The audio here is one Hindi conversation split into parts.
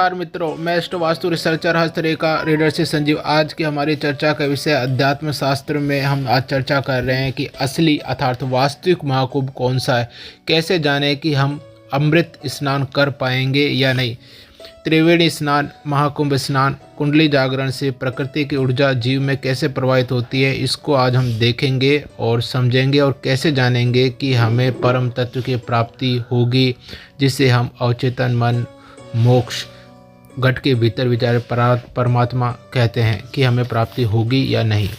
नमस्कार मित्रों, मैं एस्ट्रो वास्तु रिसर्चर हस्तरेखा रीडर से संजीव। आज की हमारी चर्चा का विषय अध्यात्म शास्त्र में हम आज चर्चा कर रहे हैं कि असली अर्थात वास्तविक महाकुंभ कौन सा है। कैसे जाने कि हम अमृत स्नान कर पाएंगे या नहीं। त्रिवेणी स्नान, महाकुंभ स्नान, कुंडली जागरण से प्रकृति की ऊर्जा जीव में कैसे प्रभावित होती है, इसको आज हम देखेंगे और समझेंगे और कैसे जानेंगे कि हमें परम तत्व की प्राप्ति होगी, जिसे हम अवचेतन मन, मोक्ष, घट के भीतर विचार परमात्मा कहते हैं कि हमें प्राप्ति होगी या नहीं।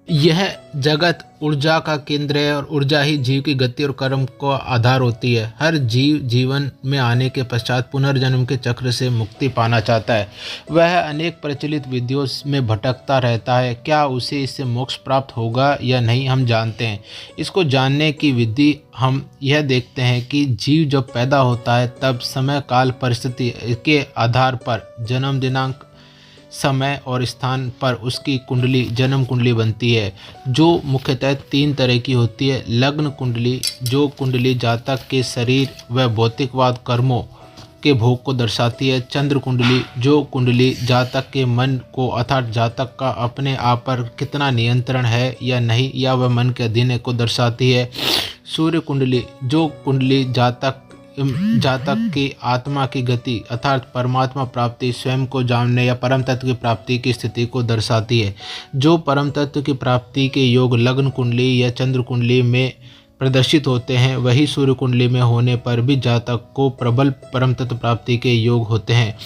यह जगत ऊर्जा का केंद्र है और ऊर्जा ही जीव की गति और कर्म का आधार होती है। हर जीव जीवन में आने के पश्चात पुनर्जन्म के चक्र से मुक्ति पाना चाहता है। वह अनेक प्रचलित विधियों में भटकता रहता है। क्या उसे इससे मोक्ष प्राप्त होगा या नहीं, हम जानते हैं। इसको जानने की विधि हम यह देखते हैं कि जीव जब पैदा होता है तब समय काल परिस्थिति के आधार पर जन्म दिनांक, समय और स्थान पर उसकी कुंडली, जन्म कुंडली बनती है, जो मुख्यतः 3 तरह की होती है। लग्न कुंडली, जो कुंडली जातक के शरीर व भौतिकवाद कर्मों के भोग को दर्शाती है। चंद्र कुंडली, जो कुंडली जातक के मन को अर्थात जातक का अपने आप पर कितना नियंत्रण है या नहीं, या वह मन के अधीन है, को दर्शाती है। सूर्य कुंडली, जो कुंडली जातक की आत्मा की गति अर्थात परमात्मा प्राप्ति, स्वयं को जानने या परम तत्व की प्राप्ति की स्थिति को दर्शाती है। जो परम तत्व की प्राप्ति के योग लग्न कुंडली या चंद्र कुंडली में प्रदर्शित होते हैं, वही सूर्य कुंडली में होने पर भी जातक को प्रबल परम तत्व प्राप्ति के योग होते हैं।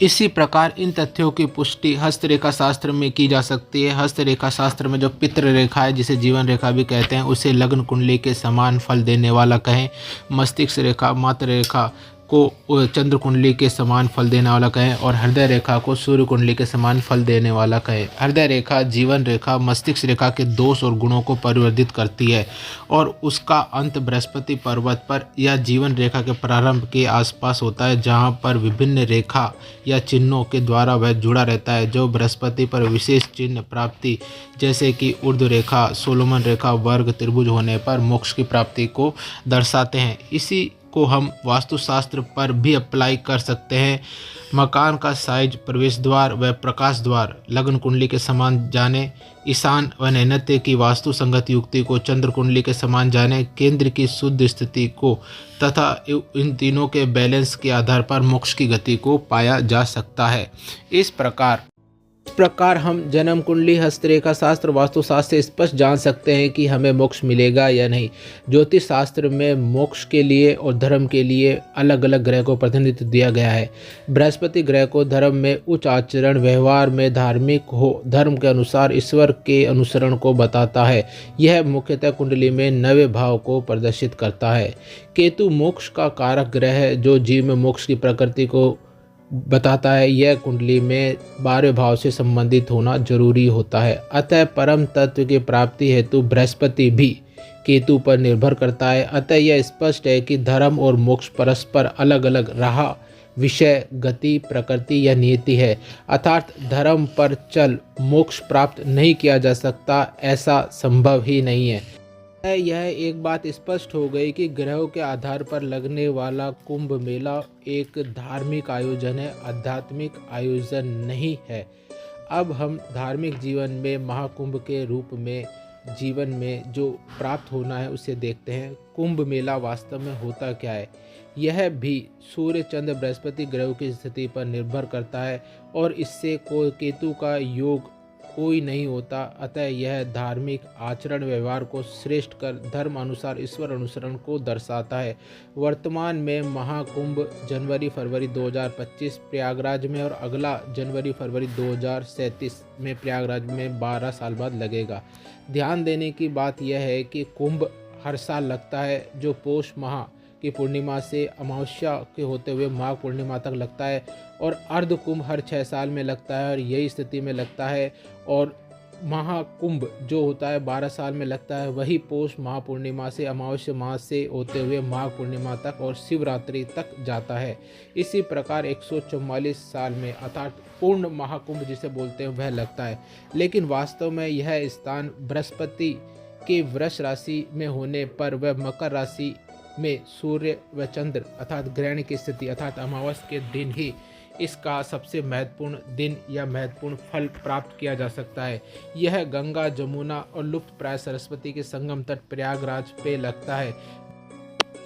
इसी प्रकार इन तथ्यों की पुष्टि हस्तरेखा शास्त्र में की जा सकती है। हस्तरेखा शास्त्र में जो पितृ रेखा है, जिसे जीवन रेखा भी कहते हैं, उसे लग्न कुंडली के समान फल देने वाला कहें। मस्तिष्क रेखा, मात्र रेखा को चंद्र कुंडली के समान फल देने वाला कहें और हृदय रेखा को सूर्य कुंडली के समान फल देने वाला कहें। हृदय रेखा जीवन रेखा मस्तिष्क रेखा के दोष और गुणों को परिवर्धित करती है और उसका अंत बृहस्पति पर्वत पर या जीवन रेखा के प्रारंभ के आसपास होता है, जहां पर विभिन्न रेखा या चिन्हों के द्वारा वह जुड़ा रहता है, जो बृहस्पति पर विशेष चिन्ह प्राप्ति जैसे कि ऊर्ध्व रेखा, सोलोमन रेखा, वर्ग, त्रिभुज होने पर मोक्ष की प्राप्ति को दर्शाते हैं। इसी को हम वास्तुशास्त्र पर भी अप्लाई कर सकते हैं। मकान का साइज, प्रवेश द्वार व प्रकाश द्वार लग्न कुंडली के समान जाने। ईशान व नैऋत्य की वास्तु संगत युक्ति को चंद्र कुंडली के समान जाने। केंद्र की शुद्ध स्थिति को तथा इन तीनों के बैलेंस के आधार पर मोक्ष की गति को पाया जा सकता है। इस प्रकार हम जन्म कुंडली, हस्तरेखा शास्त्र, वास्तुशास्त्र से स्पष्ट जान सकते हैं कि हमें मोक्ष मिलेगा या नहीं। ज्योतिष शास्त्र में मोक्ष के लिए और धर्म के लिए अलग अलग ग्रह को प्रतिनिधित्व दिया गया है। बृहस्पति ग्रह को धर्म में उच्च आचरण, व्यवहार में धार्मिक हो, धर्म के अनुसार ईश्वर के अनुसरण को बताता है। यह मुख्यतः कुंडली में 9वें भाव को प्रदर्शित करता है। केतु मोक्ष का कारक ग्रह है, जो जीव में मोक्ष की प्रकृति को बताता है। यह कुंडली में 12वें भाव से संबंधित होना जरूरी होता है। अतः परम तत्व की प्राप्ति हेतु बृहस्पति भी केतु पर निर्भर करता है। अतः यह स्पष्ट है कि धर्म और मोक्ष परस्पर अलग अलग राह, विषय, गति, प्रकृति या नियति है। अर्थात धर्म पर चल मोक्ष प्राप्त नहीं किया जा सकता, ऐसा संभव ही नहीं है। यह एक बात स्पष्ट हो गई कि ग्रहों के आधार पर लगने वाला कुंभ मेला एक धार्मिक आयोजन है, आध्यात्मिक आयोजन नहीं है। अब हम धार्मिक जीवन में महाकुंभ के रूप में जीवन में जो प्राप्त होना है उसे देखते हैं। कुंभ मेला वास्तव में होता क्या है? यह भी सूर्य, चंद्र, बृहस्पति ग्रहों की स्थिति पर निर्भर करता है और इससे कोई केतु का योग कोई नहीं होता। अतः यह धार्मिक आचरण, व्यवहार को श्रेष्ठ कर धर्म अनुसार ईश्वर अनुसरण को दर्शाता है। वर्तमान में महाकुंभ जनवरी-फरवरी 2025 प्रयागराज में और अगला जनवरी-फरवरी 2037 में प्रयागराज में 12 साल बाद लगेगा। ध्यान देने की बात यह है कि कुंभ हर साल लगता है, जो पोष माह की पूर्णिमा से अमावस्या के होते हुए माघ पूर्णिमा तक लगता है, और अर्ध कुंभ हर 6 साल में लगता है और यही स्थिति में लगता है, और महाकुंभ जो होता है 12 साल में लगता है, वही पोष महापूर्णिमा से अमावस्या मास से होते हुए माघ पूर्णिमा तक और शिवरात्रि तक जाता है। इसी प्रकार 144 साल में अर्थात पूर्ण महाकुंभ जिसे बोलते हैं वह लगता है। लेकिन वास्तव में यह स्थान बृहस्पति के वृष राशि में होने पर वह मकर राशि में सूर्य व चंद्र अर्थात ग्रहण की स्थिति अर्थात अमावस के दिन ही इसका सबसे महत्वपूर्ण दिन या महत्वपूर्ण फल प्राप्त किया जा सकता है। यह गंगा, जमुना और लुप्त प्राय सरस्वती के संगम तट प्रयागराज पे लगता है।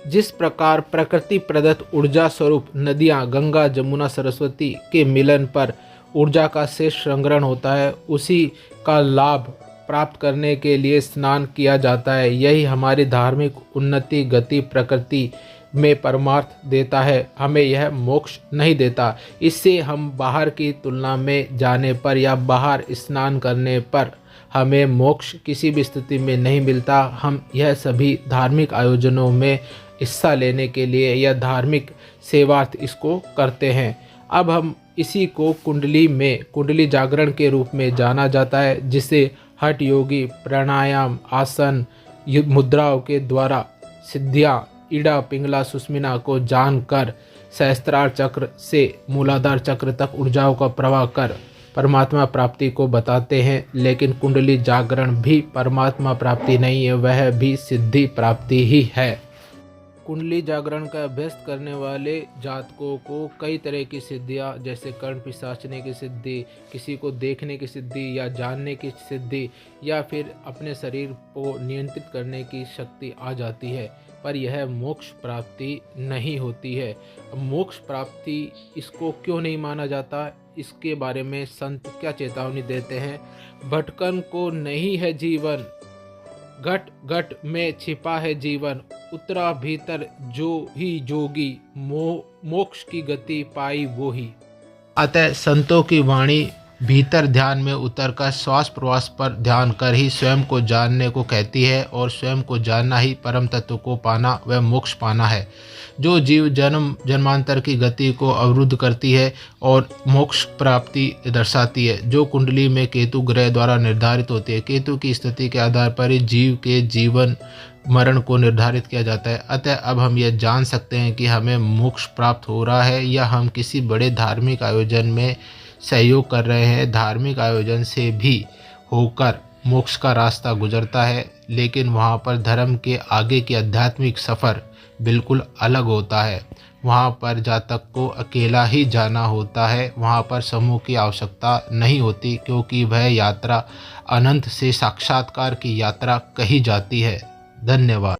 जिस प्रकार प्रकृति प्रदत्त ऊर्जा स्वरूप नदियाँ गंगा, जमुना, सरस्वती के मिलन पर ऊर्जा का शेष संग्रहण होता है, उसी का लाभ प्राप्त करने के लिए स्नान किया जाता है। यही हमारी धार्मिक उन्नति गति प्रकृति में परमार्थ देता है, हमें यह मोक्ष नहीं देता। इससे हम बाहर की तुलना में जाने पर या बाहर स्नान करने पर हमें मोक्ष किसी भी स्थिति में नहीं मिलता। हम यह सभी धार्मिक आयोजनों में हिस्सा लेने के लिए या धार्मिक सेवार्थ इसको करते हैं। अब हम इसी को कुंडली जागरण के रूप में जाना जाता है, जिसे हठ योगी प्राणायाम आसन मुद्राओं के द्वारा सिद्धियाँ ईड़ा पिंगला सुषुम्ना को जानकर सहस्त्रार चक्र से मूलाधार चक्र तक ऊर्जाओं का प्रवाह कर परमात्मा प्राप्ति को बताते हैं। लेकिन कुंडली जागरण भी परमात्मा प्राप्ति नहीं है, वह भी सिद्धि प्राप्ति ही है। कुंडली जागरण का अभ्यास करने वाले जातकों को कई तरह की सिद्धियाँ जैसे कर्ण पिशाचने की सिद्धि, किसी को देखने की सिद्धि या जानने की सिद्धि या फिर अपने शरीर को नियंत्रित करने की शक्ति आ जाती है, पर यह मोक्ष प्राप्ति नहीं होती है। मोक्ष प्राप्ति इसको क्यों नहीं माना जाता, इसके बारे में संत क्या चेतावनी देते हैं। भटकन को नहीं है जीवन, घट घट में छिपा है जीवन, उतरा भीतर जो ही जोगी, मोक्ष की गति पाई वो ही। अतः संतों की वाणी भीतर ध्यान में उतरकर श्वास प्रश्वास पर ध्यान कर ही स्वयं को जानने को कहती है, और स्वयं को जानना ही परम तत्व को पाना व मोक्ष पाना है। जो जीव जन्म जन्मांतर की गति को अवरुद्ध करती है और मोक्ष प्राप्ति दर्शाती है, जो कुंडली में केतु ग्रह द्वारा निर्धारित होती है। केतु की स्थिति के आधार पर ही जीव के जीवन मरण को निर्धारित किया जाता है। अतः अब हम यह जान सकते हैं कि हमें मोक्ष प्राप्त हो रहा है या हम किसी बड़े धार्मिक आयोजन में सहयोग कर रहे हैं। धार्मिक आयोजन से भी होकर मोक्ष का रास्ता गुजरता है, लेकिन वहाँ पर धर्म के आगे की आध्यात्मिक सफ़र बिल्कुल अलग होता है। वहाँ पर जातक को अकेला ही जाना होता है, वहाँ पर समूह की आवश्यकता नहीं होती, क्योंकि वह यात्रा अनंत से साक्षात्कार की यात्रा कही जाती है। धन्यवाद।